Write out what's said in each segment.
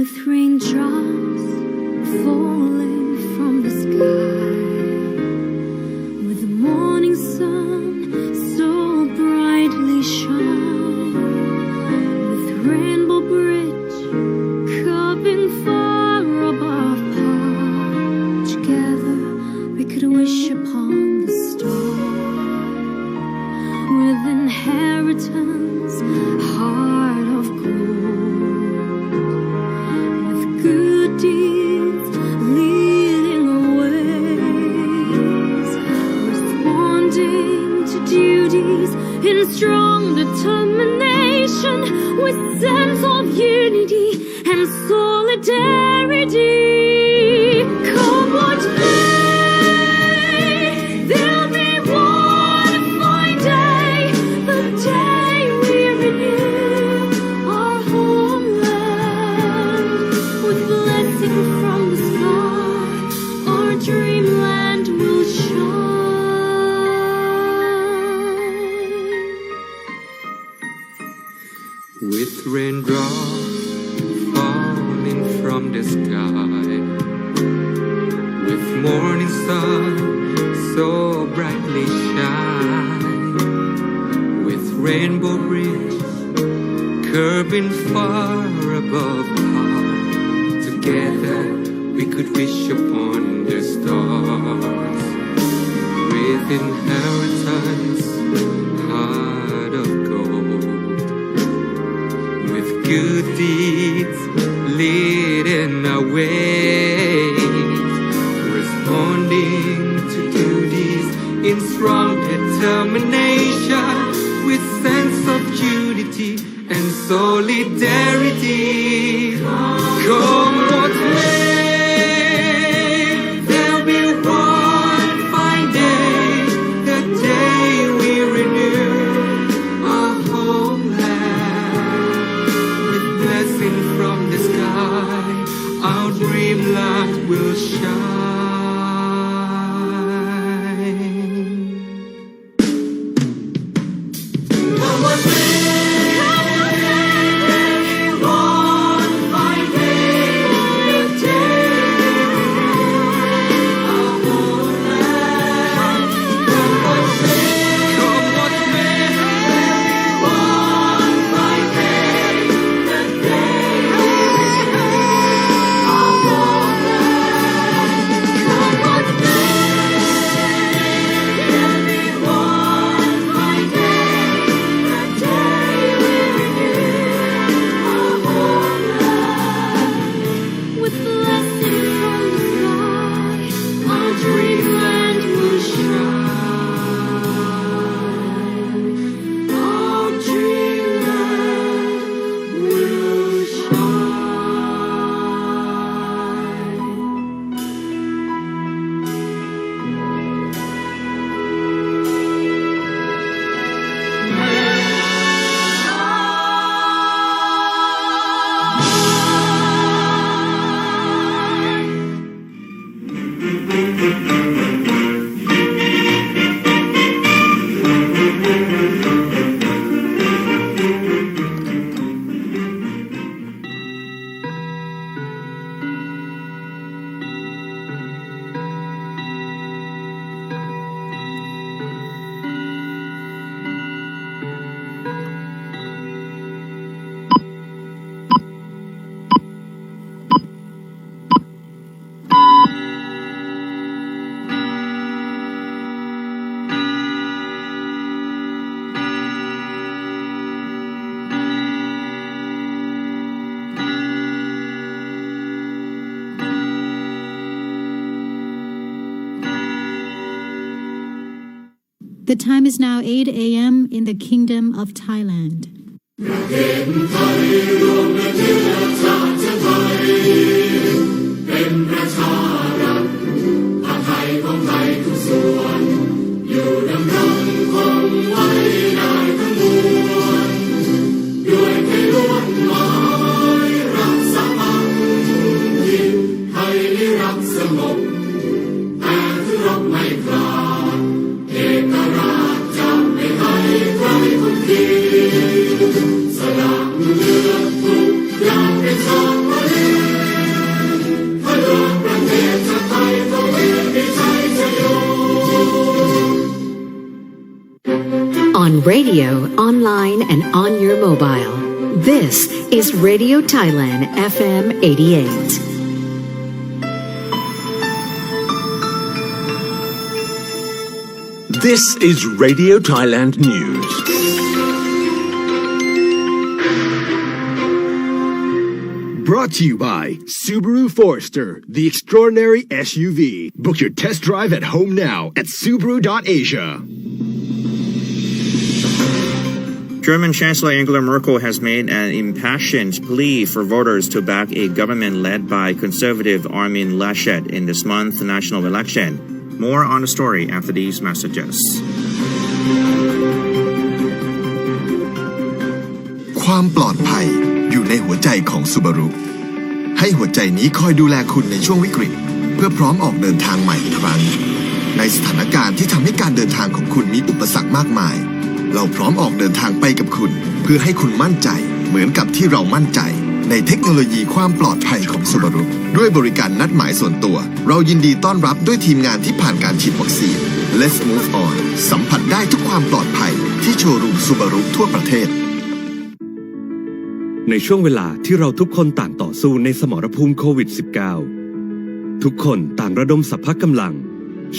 with raindrops falling from the sky, with the morning sun so brightly shine, with rainbow bridge curving far above par. Together we could wish upon the stars, with inheritance, heart of gold, with good deeds leading the ways, responding to duties in strong determination, with sense of unity and solidarity. Come what may, there'll be one fine day, the day we renew our homeland. With blessing from the sky, our dreamland will shine. With raindrops falling from the sky, with morning sun so brightly shine, with rainbow bridge curving far above par. Together we could wish upon the stars, with inheritance, heart of gold, with good deeds leading our ways, responding to duties in strong determination, with sense of unity and solidarity. Come what may, there'll be one fine day, the day we renew our homeland. With blessing from the sky, our dreamland will shine. Come what may, there'll be one fine day, the day we renew our homeland. Come what may, there'll be one fine day, the day we renew our homeland. Come what may, there'll be one fine day, the day we renew our homeland. With blessing from the sky, our dreamland will shine. Our dreamland will The time is now 8 a.m. in the Kingdom of Thailand. เป็นประชารัฐผ้าไทยของไทยทุกส่วนอยู่ดำรงคงไว้ได้ทั้งมวลด้วยไทยล้วนหมายรักสามัคคีไทยนิรักสงบแต่ถึงรบไม่กล้าเอกราชจะไม่ให้ใครคนดีสละเลือดทุกอย่างเป็น radio, online, and on your mobile. This is Radio Thailand FM 88. This is Radio Thailand News. Brought to you by Subaru Forester, the extraordinary SUV. Book your test drive at home now at Subaru.Asia. German Chancellor Angela Merkel has made an impassioned plea for voters to back a government led by conservative Armin Laschet in this month's national election. More on the story after these messages. ความปลอดภัยอยู่ในหัวใจของ Subaru ให้หัวใจนี้คอยดูแลคุณในช่วงวิกฤตเพื่อพร้อมออกเดินทางใหม่อีกครั้งในสถานการณ์ที่ทำให้การเดินทางของคุณมีอุปสรรคมากมายเราพร้อมออกเดินทางไปกับคุณเพื่อให้คุณมั่นใจเหมือนกับที่เรามั่นใจในเทคโนโลยีความปลอดภัยของ Subaru ด้วยบริการนัดหมายส่วนตัวเรายินดีต้อนรับด้วยทีมงานที่ผ่านการฉีดวัคซีน Let's move on สัมผัสได้ทุกความปลอดภัยที่โชว์รูม Subaru ทั่วประเทศในช่วงเวลาที่เราทุกคนต่างต่อสู้ในสมรภูมิโควิด -19 ทุกคนต่างระดมสรรพกำลัง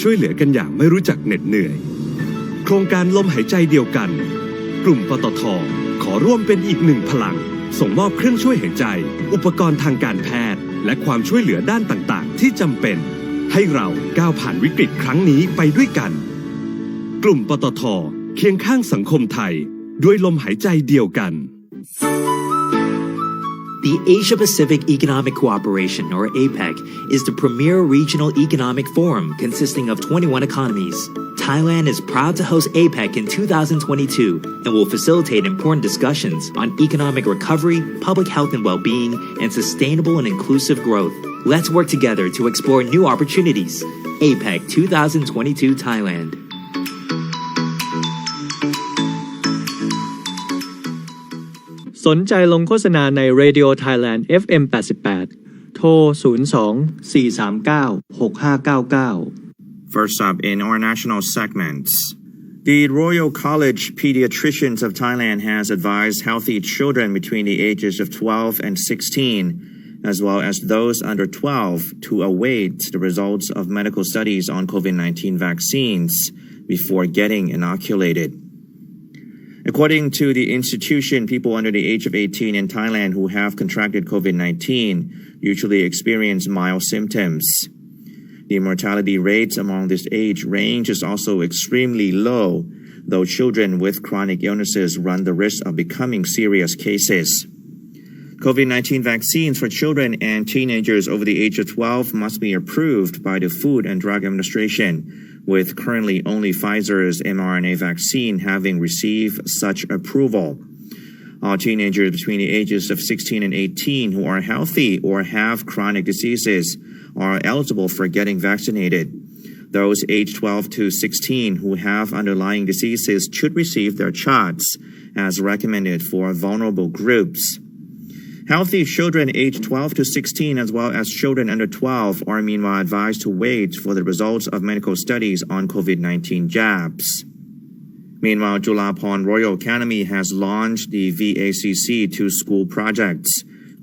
ช่วยเหลือกันอย่างไม่รู้จักเหน็ดเหนื่อยโครงการลมหายใจเดียวกันกลุ่มปตท.ขอร่วมเป็นอีกหนึ่งพลังส่งมอบเครื่องช่วยหายใจอุปกรณ์ทางการแพทย์และความช่วยเหลือด้านต่างๆที่จำเป็นให้เราก้าวผ่านวิกฤตครั้งนี้ไปด้วยกันกลุ่มปตท.เคียงข้างสังคมไทยด้วยลมหายใจเดียวกันThe Asia-Pacific Economic Cooperation, or APEC, is the premier regional economic forum consisting of 21 economies. Thailand is proud to host APEC in 2022 and will facilitate important discussions on economic recovery, public health and well-being, and sustainable and inclusive growth. Let's work together to explore new opportunities. APEC 2022 Thailand.สนใจลงโฆษณาใน Radio Thailand FM 88 โทร 02-439-6599 First up in our national segments, the Royal College Pediatricians of Thailand has advised healthy children between the ages of 12 and 16, as well as those under 12, to await the results of medical studies on COVID-19 vaccines before getting inoculated.According to the institution, people under the age of 18 in Thailand who have contracted COVID-19 usually experience mild symptoms. The mortality rates among this age range is also extremely low, though children with chronic illnesses run the risk of becoming serious cases. COVID-19 vaccines for children and teenagers over the age of 12 must be approved by the Food and Drug Administration.with currently only Pfizer's mRNA vaccine having received such approval. All teenagers between the ages of 16 and 18 who are healthy or have chronic diseases are eligible for getting vaccinated. Those aged 12 to 16 who have underlying diseases should receive their shots as recommended for vulnerable groups.Healthy children aged 12 to 16 as well as children under 12 are meanwhile advised to wait for the results of medical studies on COVID-19 jabs. Meanwhile, Julapon Royal Academy has launched the VACC to School projects,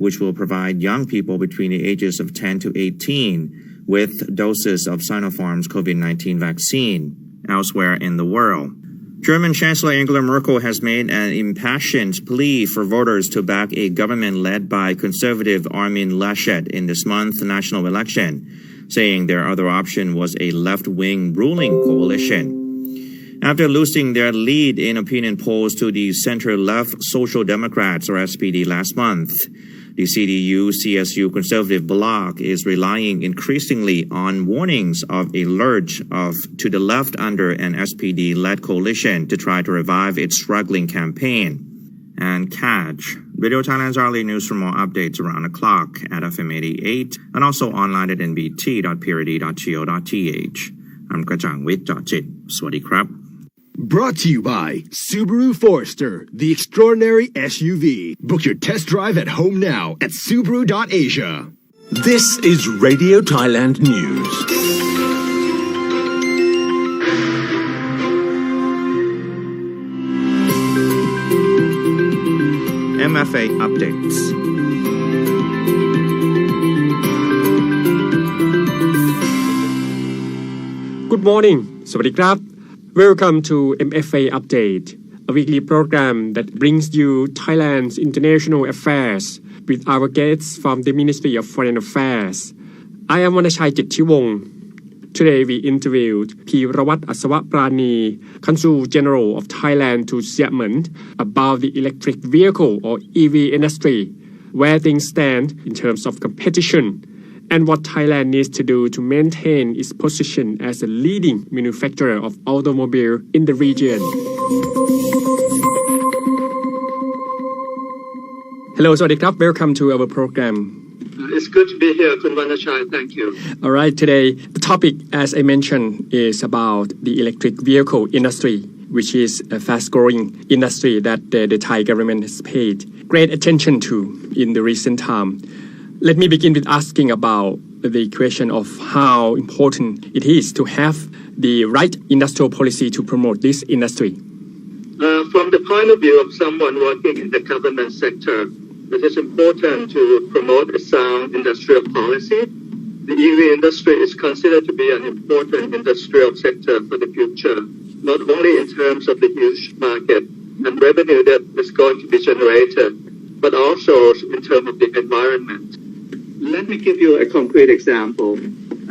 which will provide young people between the ages of 10 to 18 with doses of Sinopharm's COVID-19 vaccine elsewhere in the world.German Chancellor Angela Merkel has made an impassioned plea for voters to back a government led by conservative Armin Laschet in this month's national election, saying their other option was a left-wing ruling coalition. After losing their lead in opinion polls to the center-left Social Democrats or SPD last month,The CDU-CSU conservative bloc is relying increasingly on warnings of a lurch to the left under an SPD-led coalition to try to revive its struggling campaign. And catch Radio Thailand's hourly news for more updates around the clock at FM 88 and also online at nbt.purity.go.th. I'm กระจ่างวิทย์ เจาะจิต สวัสดีครับ Brought to you by Subaru Forester, the extraordinary SUV. Book your test drive at home now at Subaru.Asia. This is Radio Thailand News. MFA updates. Good morning สวัสดีครับ Welcome to MFA Update, a weekly program that brings you Thailand's international affairs with our guests from the Ministry of Foreign Affairs. I am Vanashai Jettiwong. Today we interviewed Pirawat Aswaprani, Consul General of Thailand to Xiamen about the electric vehicle or EV industry, where things stand in terms of competition, and what Thailand needs to do to maintain its position as a leading manufacturer of automobile in the region. Hello, สวัสดีครับ Welcome to our program.It's good to be here, Kun Vanashai. Thank you. All right, today the topic, as I mentioned, is about the electric vehicle industry, which is a fast-growing industry that the Thai government has paid great attention to in the recent time. Let me begin with asking about the question of how important it is to have the right industrial policy to promote this industry. From the point of view of someone working in the government sector,It is important to promote a sound industrial policy. The EV industry is considered to be an important industrial sector for the future, not only in terms of the huge market and revenue that is going to be generated, but also in terms of the environment. Let me give you a concrete example.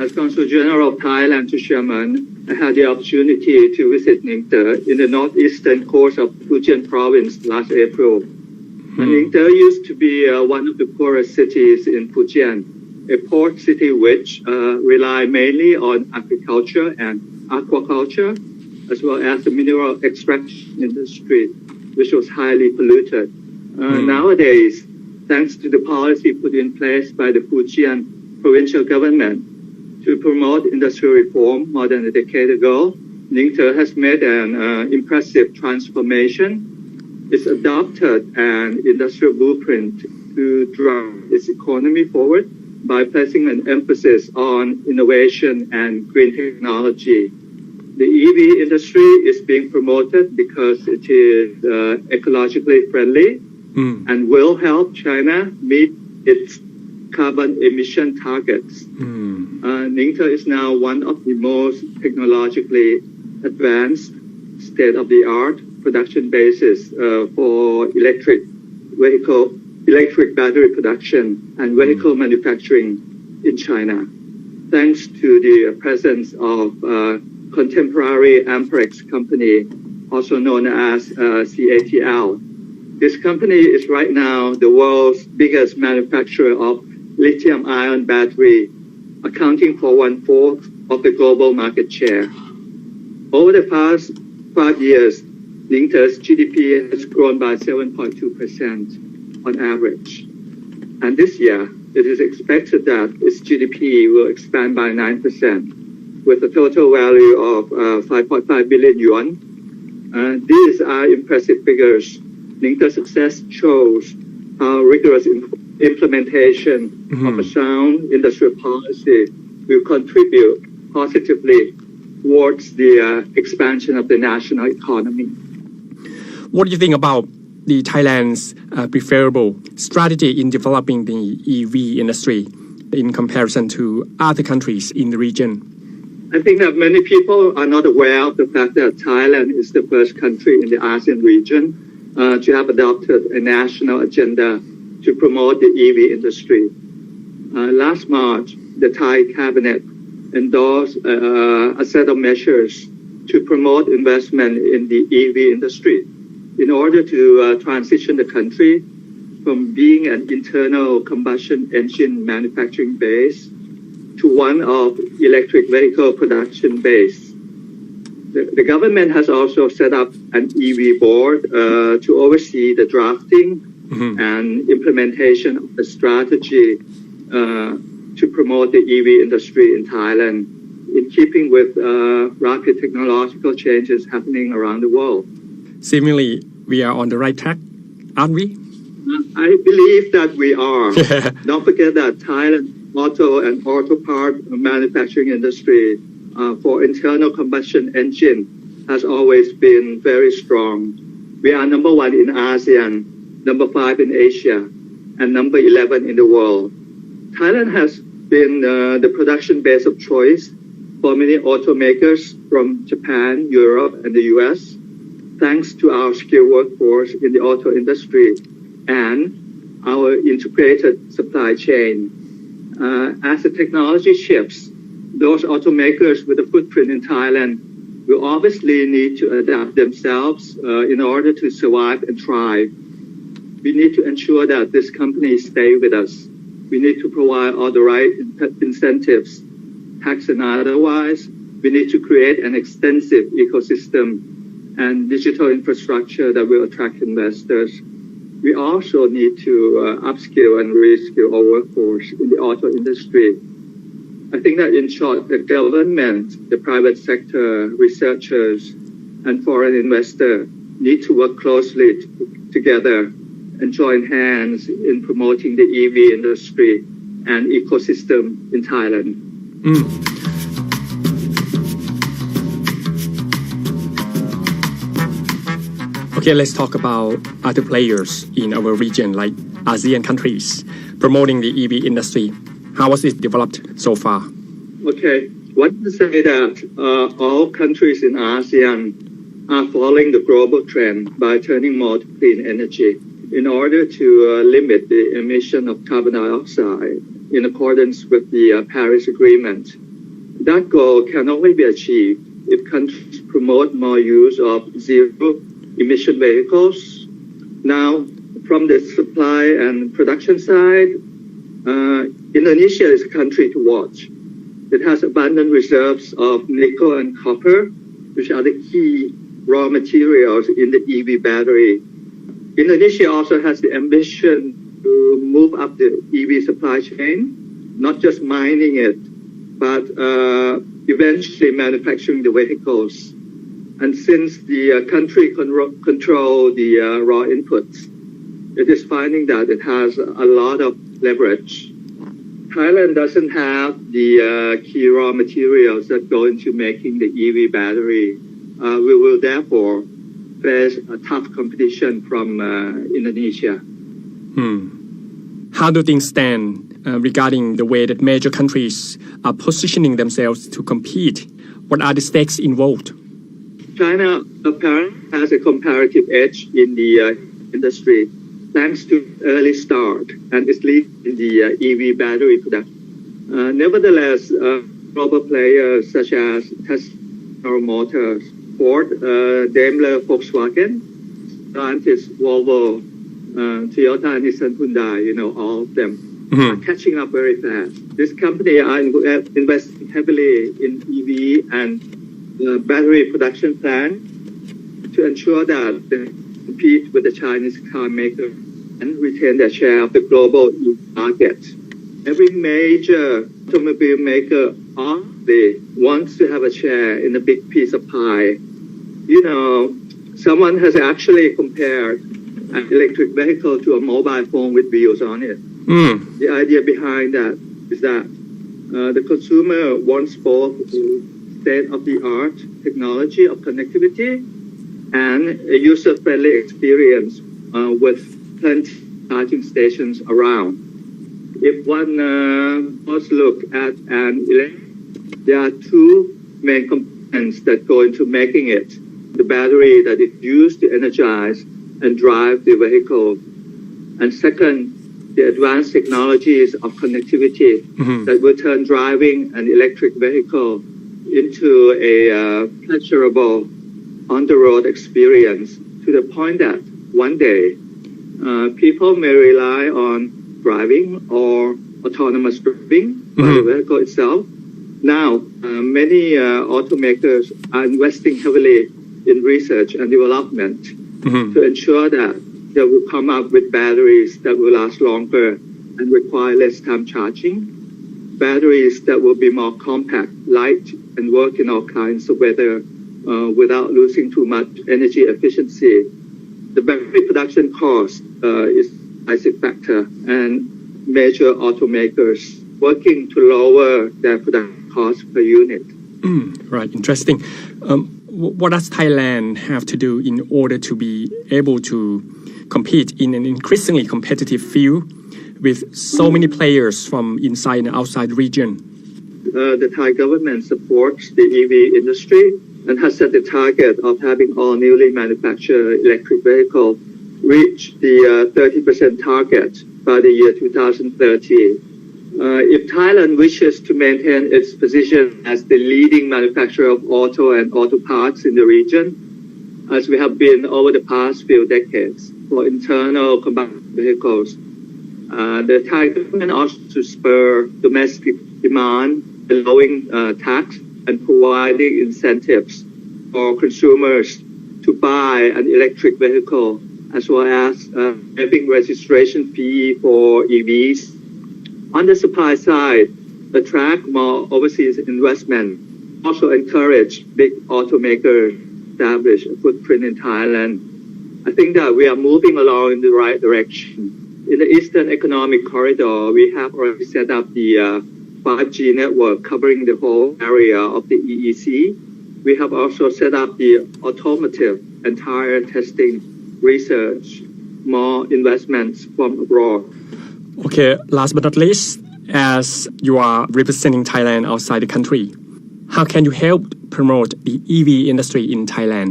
As Consul General of Thailand to Xiamen, I had the opportunity to visit Ningde in the northeastern coast of Fujian province last April.Ningde used to be one of the poorest cities in Fujian, a port city which rely mainly on agriculture and aquaculture, as well as the mineral extraction industry, which was highly polluted. Nowadays, thanks to the policy put in place by the Fujian provincial government to promote industrial reform more than a decade ago, Ningde has made an impressive transformation.It's adopted an industrial blueprint to drive its economy forward by placing an emphasis on innovation and green technology. The EV industry is being promoted because it is ecologically friendly and will help China meet its carbon emission targets. Ningde is now one of the most technologically advanced state-of-the-art production basis for electric battery production and vehicle manufacturing in China, thanks to the presence of contemporary Amperex company, also known as CATL. This company is right now the world's biggest manufacturer of lithium-ion battery, accounting for 1/4 of the global market share. Over the past 5 years,Ningde's GDP has grown by 7.2% on average. And this year, it is expected that its GDP will expand by 9%, with a total value of 5.5 billion yuan. These are impressive figures. Ningde's success shows how rigorous implementation of a sound industrial policy will contribute positively towards the expansion of the national economy.What do you think about the Thailand's preferable strategy in developing the EV industry in comparison to other countries in the region? I think that many people are not aware of the fact that Thailand is the first country in the ASEAN region to have adopted a national agenda to promote the EV industry. Last March, the Thai cabinet endorsed a set of measures to promote investment in the EV industry.In order to transition the country from being an internal combustion engine manufacturing base to one of electric vehicle production base. The government has also set up an EV board to oversee the drafting and implementation of the strategy to promote the EV industry in Thailand, in keeping with rapid technological changes happening around the world.Seemingly, we are on the right track, aren't we? I believe that we are. Don't forget that Thailand auto and auto part manufacturing industry for internal combustion engine has always been very strong. We are number one in ASEAN number 5 in Asia, and number 11 in the world. Thailand has been the production base of choice for many automakers from Japan, Europe, and the US, thanks to our skilled workforce in the auto industry and our integrated supply chain. As the technology shifts, those automakers with a footprint in Thailand will obviously need to adapt themselves in order to survive and thrive. We need to ensure that these companies stay with us. We need to provide all the right incentives, tax and otherwise. We need to create an extensive ecosystem and digital infrastructure that will attract investors. We also need to upskill and reskill our workforce in the auto industry. I think that in short, the government, the private sector, researchers, and foreign investors need to work closely together and join hands in promoting the EV industry and ecosystem in Thailand. Okay, let's talk about other players in our region, like ASEAN countries, promoting the EV industry. How was it developed so far? Okay, one to say that all countries in ASEAN are following the global trend by turning more to clean energy in order to limit the emission of carbon dioxide in accordance with the Paris Agreement. That goal can only be achieved if countries promote more use of zero-emission vehicles. Now, from the supply and production side, Indonesia is a country to watch. It has abundant reserves of nickel and copper, which are the key raw materials in the EV battery. Indonesia also has the ambition to move up the EV supply chain, not just mining it, but eventually manufacturing the vehicles. And since the country control the raw inputs, it is finding that it has a lot of leverage. Thailand doesn't have the key raw materials that go into making the EV battery. We will therefore face a tough competition from Indonesia. How do things stand regarding the way that major countries are positioning themselves to compete? What are the stakes involved? China apparently has a comparative edge in the industry thanks to early start and its lead in the EV battery production. Nevertheless, global players such as Tesla, General Motors, Ford, Daimler, Volkswagen, Stellantis, Volvo, Toyota, Nissan, Hyundai, all of them are catching up very fast. This company are investing heavily in EV and battery production plant to ensure that they compete with the Chinese car maker and retain their share of the global EV market. Every major automobile maker obviously wants to have a share in a big piece of pie. Someone has actually compared an electric vehicle to a mobile phone with wheels on it. The idea behind that is that the consumer wants both state-of-the-art technology of connectivity and a user-friendly experience with plenty of charging stations around. If one first look at an electric, there are two main components that go into making it: the battery that is used to energize and drive the vehicle, and second, the advanced technologies of connectivity that will turn driving an electric vehicle into a pleasurable on-the-road experience to the point that one day people may rely on driving or autonomous driving by the vehicle itself. Now, many automakers are investing heavily in research and development to ensure that they will come up with batteries that will last longer and require less time charging, batteries that will be more compact, light, and work in all kinds of weather without losing too much energy efficiency. The battery production cost is a decisive factor, and major automakers working to lower their production cost per unit. Right, interesting. What does Thailand have to do in order to be able to compete in an increasingly competitive field with so many players from inside and outside the region. The Thai government supports the EV industry and has set the target of having all newly manufactured electric vehicles reach the 30% target by the year 2030. If Thailand wishes to maintain its position as the leading manufacturer of auto and auto parts in the region, as we have been over the past few decades for internal combustion vehicles, the Thai government also to spur domestic demand, allowing tax and providing incentives for consumers to buy an electric vehicle, as well as having registration fee for EVs. On the supply side, attract more overseas investment, also encourage big automakers to establish a footprint in Thailand. I think that we are moving along in the right direction. In the Eastern Economic Corridor, we have already set up the 5G network covering the whole area of the EEC. We have also set up the Automotive and tire testing research, more investments from abroad. Okay, last but not least, as you are representing Thailand outside the country, how can you help promote the EV industry in Thailand?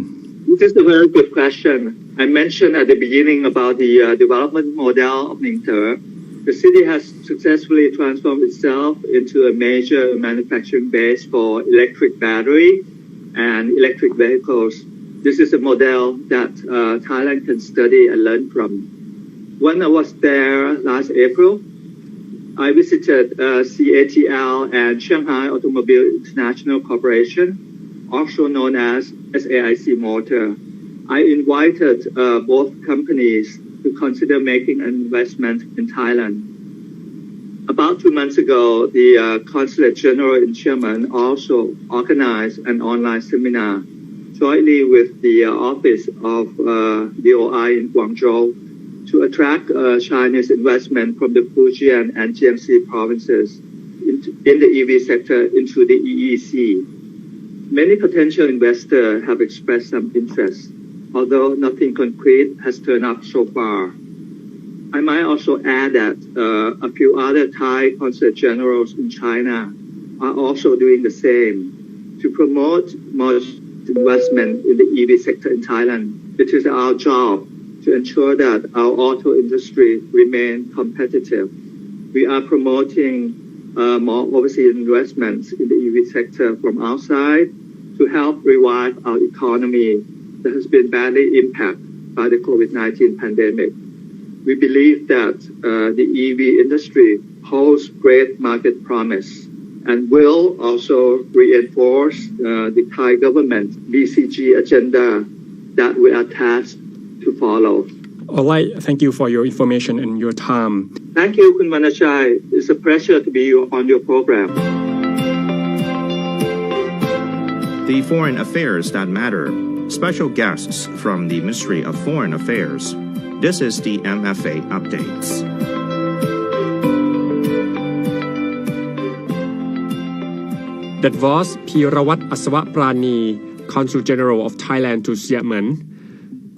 This is a very good question. I mentioned at the beginning about the development model of Ninh Thuy. The city has successfully transformed itself into a major manufacturing base for electric battery and electric vehicles. This is a model that Thailand can study and learn from. When I was there last April, I visited CATL and Shanghai Automobile International Corporation, also known as SAIC Motor. I invited both companies to consider making an investment in Thailand. About 2 months ago, the Consulate General in Xiamen also organized an online seminar jointly with the Office of DOI in Guangzhou to attract Chinese investment from the Fujian and Jiangxi provinces in the EV sector into the EEC. Many potential investors have expressed some interest, although nothing concrete has turned up so far. I might also add that a few other Thai consulate generals in China are also doing the same to promote more investment in the EV sector in Thailand. It is our job to ensure that our auto industry remain competitive. We are promoting more overseas investments in the EV sector from outside to help revive our economy that has been badly impacted by the COVID-19 pandemic. We believe that the EV industry holds great market promise and will also reinforce the Thai government BCG agenda that we are tasked to follow. All right, thank you for your information and your time. Thank you, Kun Vanachai. It's a pleasure to be on your program. The foreign affairs that matter. Special guests from the Ministry of Foreign Affairs. This is the MFA updates. That was Phirawat Aswaprani, Consul General of Thailand to Xiamen.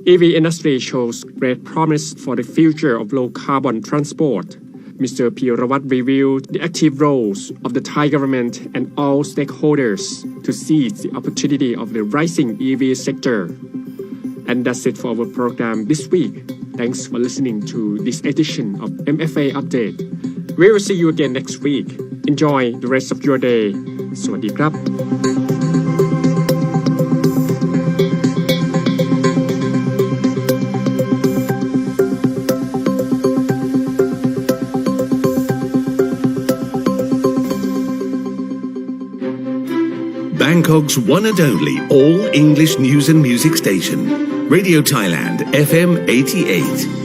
EV industry shows great promise for the future of low carbon transport. Mr. Phirawat reviewed the active roles of the Thai government and all stakeholders to seize the opportunity of the rising EV sector. And that's it for our program this week. Thanks for listening to this edition of MFA Update. We will see you again next week. Enjoy the rest of your day. สวัสดีครับ Bangkok's one and only all-English news and music station, Radio Thailand FM 88.